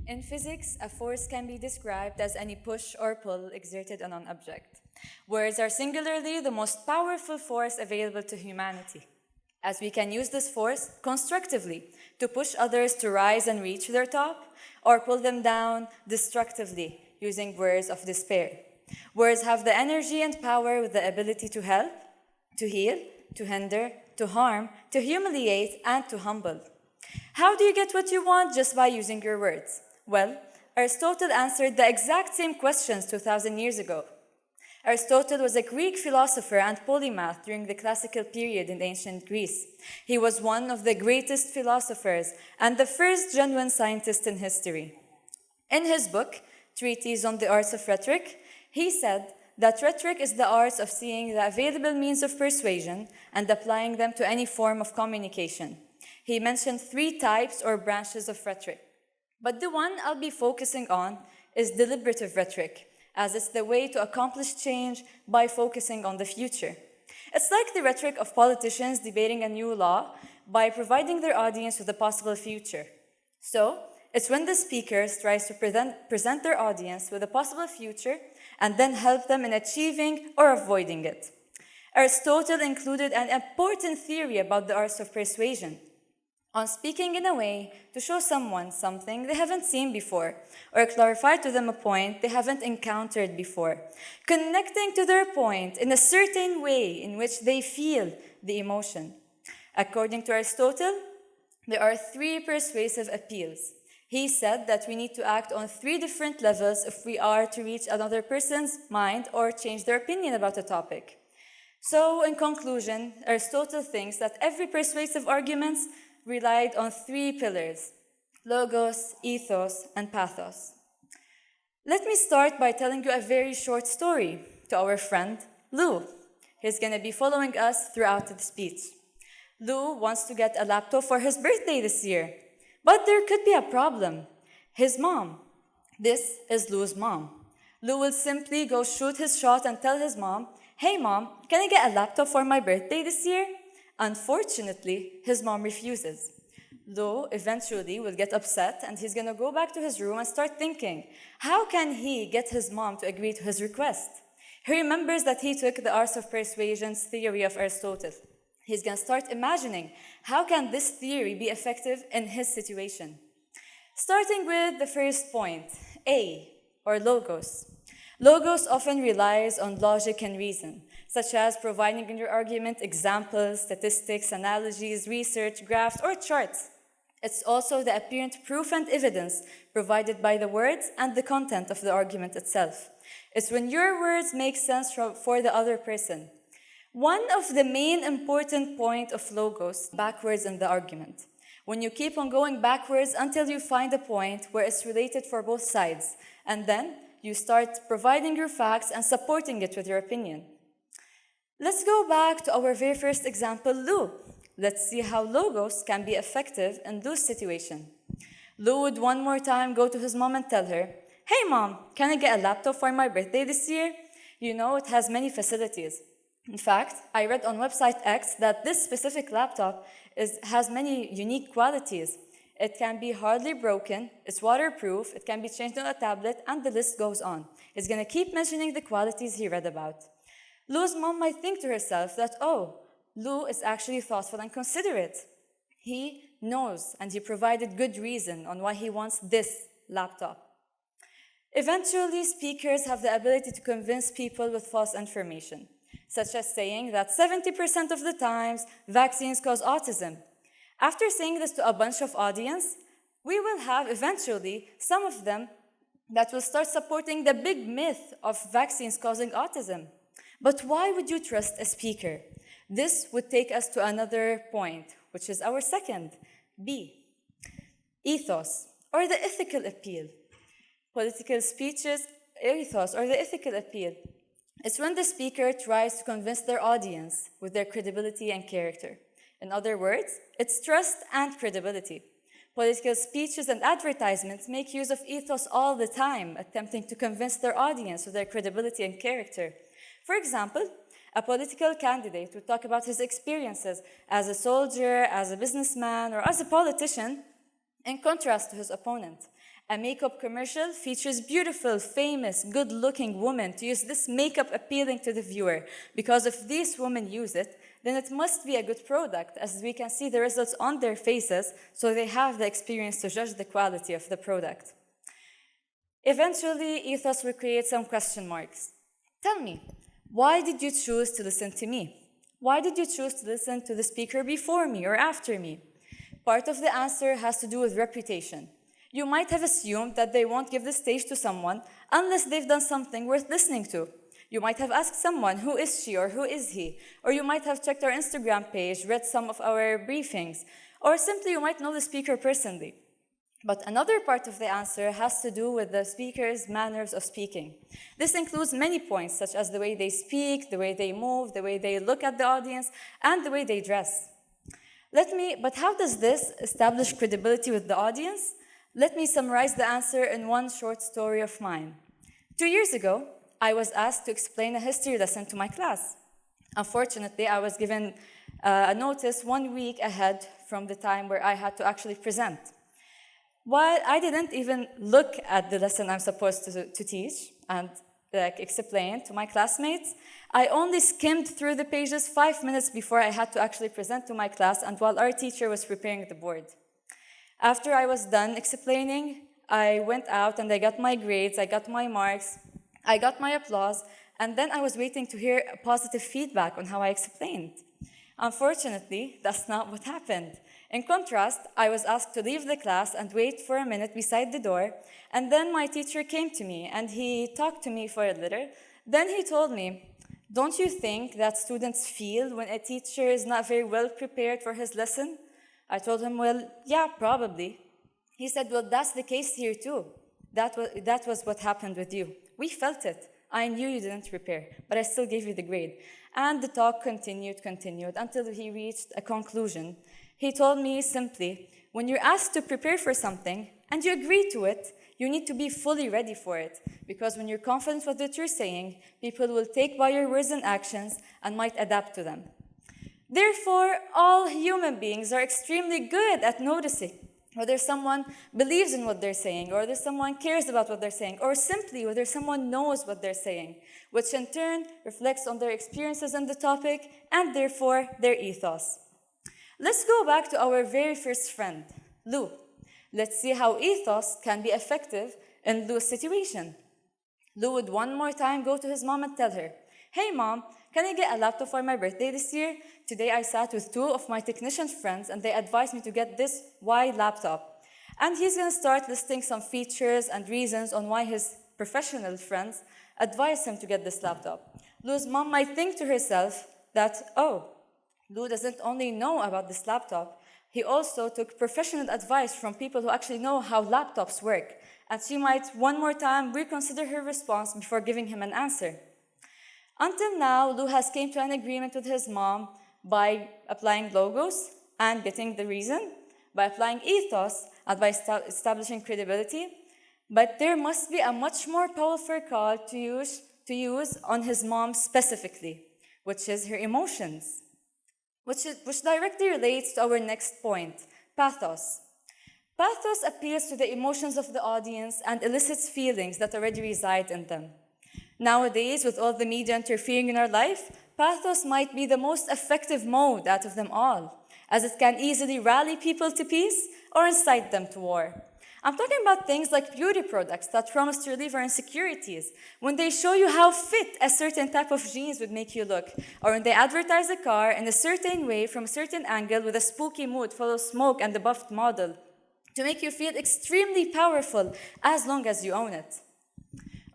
In physics, a force can be described as any push or pull exerted on an object. Words are singularly the most powerful force available to humanity, as we can use this force constructively to push others to rise and reach their top, or pull them down destructively using words of despair. Words have the energy and power with the ability to help, to heal, to hinder, to harm, to humiliate, and to humble. How do you get what you want? Just by using your words. Well, Aristotle answered the exact same questions 2,000 years ago. Aristotle was a Greek philosopher and polymath during the classical period in ancient Greece. He was one of the greatest philosophers and the first genuine scientist in history. In his book, Treatise on the Arts of Rhetoric, he said that rhetoric is the art of seeing the available means of persuasion and applying them to any form of communication. He mentioned 3 types or branches of rhetoric. But the one I'll be focusing on is deliberative rhetoric, as it's the way to accomplish change by focusing on the future. It's like the rhetoric of politicians debating a new law by providing their audience with a possible future. So, it's when the speaker tries to present their audience with a possible future and then help them in achieving or avoiding it. Aristotle included an important theory about the arts of persuasion, on speaking in a way to show someone something they haven't seen before, or clarify to them a point they haven't encountered before, connecting to their point in a certain way in which they feel the emotion. According to Aristotle, there are 3 persuasive appeals. He said that we need to act on 3 different levels if we are to reach another person's mind or change their opinion about a topic. So, in conclusion, Aristotle thinks that every persuasive argument relied on 3 pillars: logos, ethos, and pathos. Let me start by telling you a very short story to our friend Lou. He's going to be following us throughout the speech. Lou wants to get a laptop for his birthday this year, but there could be a problem. His mom. This is Lou's mom. Lou will simply go shoot his shot and tell his mom, "Hey mom, can I get a laptop for my birthday this year?" Unfortunately, his mom refuses. Lou eventually will get upset and he's going to go back to his room and start thinking, how can he get his mom to agree to his request? He remembers that he took the arts of persuasion's theory of Aristotle. He's going to start imagining, how can this theory be effective in his situation? Starting with the first point, A, or logos. Logos often relies on logic and reason, such as providing in your argument examples, statistics, analogies, research, graphs, or charts. It's also the apparent proof and evidence provided by the words and the content of the argument itself. It's when your words make sense for the other person. One of the main important points of logos, backwards in the argument. When you keep on going backwards until you find a point where it's related for both sides, and then you start providing your facts and supporting it with your opinion. Let's go back to our very first example, Lou. Let's see how logos can be effective in Lou's situation. Lou would one more time go to his mom and tell her, "Hey mom, can I get a laptop for my birthday this year? You know, it has many facilities. In fact, I read on website X that this specific laptop has many unique qualities. It can be hardly broken, it's waterproof, it can be changed on a tablet, and the list goes on." He's going to keep mentioning the qualities he read about. Lou's mom might think to herself that, oh, Lou is actually thoughtful and considerate. He knows and he provided good reason on why he wants this laptop. Eventually, speakers have the ability to convince people with false information, such as saying that 70% of the times vaccines cause autism. After saying this to a bunch of audience, we will have eventually some of them that will start supporting the big myth of vaccines causing autism. But why would you trust a speaker? This would take us to another point, which is our second, B. Ethos, or the ethical appeal. Political speeches, ethos, or the ethical appeal. It's when the speaker tries to convince their audience with their credibility and character. In other words, it's trust and credibility. Political speeches and advertisements make use of ethos all the time, attempting to convince their audience with their credibility and character. For example, a political candidate would talk about his experiences as a soldier, as a businessman, or as a politician, in contrast to his opponent. A makeup commercial features beautiful, famous, good-looking women to use this makeup appealing to the viewer, because if these women use it, then it must be a good product, as we can see the results on their faces, so they have the experience to judge the quality of the product. Eventually, Ethos will create some question marks. Tell me, why did you choose to listen to me? Why did you choose to listen to the speaker before me or after me? Part of the answer has to do with reputation. You might have assumed that they won't give the stage to someone unless they've done something worth listening to. You might have asked someone, who is she or who is he? Or you might have checked our Instagram page, read some of our briefings, or simply you might know the speaker personally. But another part of the answer has to do with the speaker's manners of speaking. This includes many points, such as the way they speak, the way they move, the way they look at the audience, and the way they dress. But how does this establish credibility with the audience? Let me summarize the answer in one short story of mine. 2 years ago, I was asked to explain a history lesson to my class. Unfortunately, I was given a notice 1 week ahead from the time where I had to actually present. While I didn't even look at the lesson I'm supposed to teach and explain to my classmates, I only skimmed through the pages 5 minutes before I had to actually present to my class and while our teacher was preparing the board. After I was done explaining, I went out and I got my grades, I got my marks, I got my applause, and then I was waiting to hear positive feedback on how I explained. Unfortunately, that's not what happened. In contrast, I was asked to leave the class and wait for a minute beside the door, and then my teacher came to me and he talked to me for a little. Then he told me, "Don't you think that students feel when a teacher is not very well prepared for his lesson?" I told him, "Well, yeah, probably." He said, "Well, that's the case here too. That was what happened with you. We felt it. I knew you didn't prepare, but I still gave you the grade." And the talk continued until he reached a conclusion. He told me simply, when you're asked to prepare for something and you agree to it, you need to be fully ready for it, because when you're confident with what you're saying, people will take by your words and actions and might adapt to them. Therefore, all human beings are extremely good at noticing whether someone believes in what they're saying, or whether someone cares about what they're saying, or simply whether someone knows what they're saying, which in turn reflects on their experiences in the topic and therefore their ethos. Let's go back to our very first friend, Lou. Let's see how ethos can be effective in Lou's situation. Lou would one more time go to his mom and tell her, "Hey mom, can I get a laptop for my birthday this year? Today I sat with 2 of my technician friends and they advised me to get this Y laptop." And he's going to start listing some features and reasons on why his professional friends advised him to get this laptop. Lou's mom might think to herself that, oh, Lou doesn't only know about this laptop, he also took professional advice from people who actually know how laptops work. And she might one more time reconsider her response before giving him an answer. Until now, Lou has came to an agreement with his mom by applying logos and getting the reason, by applying ethos and by establishing credibility. But there must be a much more powerful call to use on his mom specifically, which is her emotions, which directly relates to our next point, pathos. Pathos appeals to the emotions of the audience and elicits feelings that already reside in them. Nowadays, with all the media interfering in our life, pathos might be the most effective mode out of them all, as it can easily rally people to peace or incite them to war. I'm talking about things like beauty products that promise to relieve our insecurities, when they show you how fit a certain type of jeans would make you look, or when they advertise a car in a certain way from a certain angle with a spooky mood full of smoke and the buffed model, to make you feel extremely powerful as long as you own it.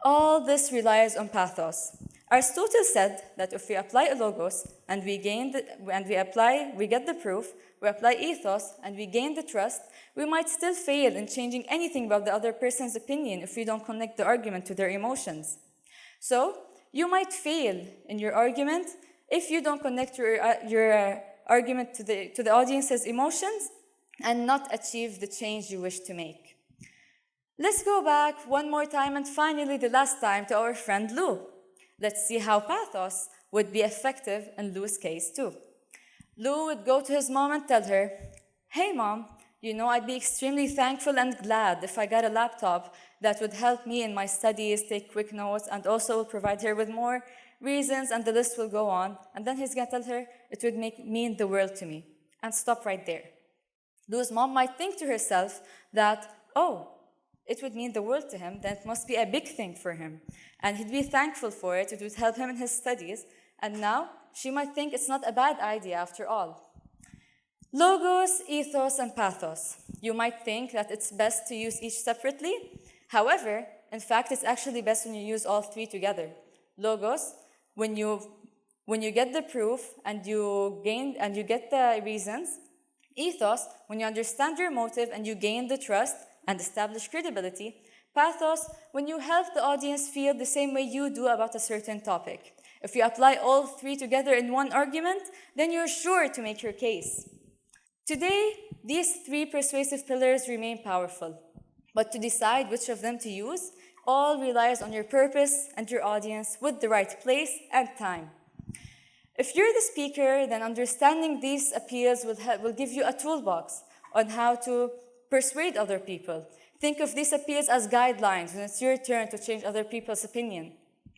All this relies on pathos. Aristotle said that if we apply logos and we get the proof, we apply ethos and we gain the trust, we might still fail in changing anything about the other person's opinion if we don't connect the argument to their emotions. So, you might fail in your argument if you don't connect your argument to the audience's emotions and not achieve the change you wish to make. Let's go back one more time and finally the last time to our friend Lou. Let's see how pathos would be effective in Lou's case too. Lou would go to his mom and tell her, "Hey mom, You know, I'd be extremely thankful and glad if I got a laptop that would help me in my studies, take quick notes, and also provide her with more reasons, and the list will go on. And then he's gonna tell her, it would mean the world to me. And stop right there. Lou's mom might think to herself that, oh, it would mean the world to him, that must be a big thing for him. And he'd be thankful for it, it would help him in his studies. And now, she might think it's not a bad idea after all. Logos, ethos, and pathos. You might think that it's best to use each separately. However, in fact, it's actually best when you use all three together. Logos, when you get the proof and you get the reasons. Ethos, when you understand your motive and you gain the trust and establish credibility. Pathos, when you help the audience feel the same way you do about a certain topic. If you apply all three together in one argument, then you're sure to make your case. Today, these three persuasive pillars remain powerful, but to decide which of them to use, all relies on your purpose and your audience with the right place and time. If you're the speaker, then understanding these appeals will give you a toolbox on how to persuade other people. Think of these appeals as guidelines when it's your turn to change other people's opinion.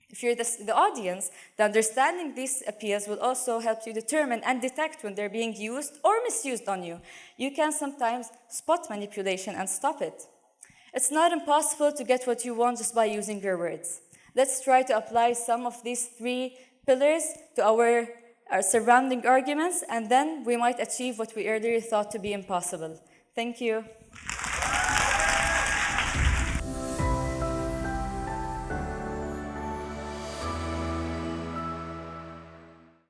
If you're the audience, the understanding these appeals will also help you determine and detect when they're being used or misused on you. You can sometimes spot manipulation and stop it. It's not impossible to get what you want just by using your words. Let's try to apply some of these three pillars to our surrounding arguments, and then we might achieve what we earlier thought to be impossible. Thank you.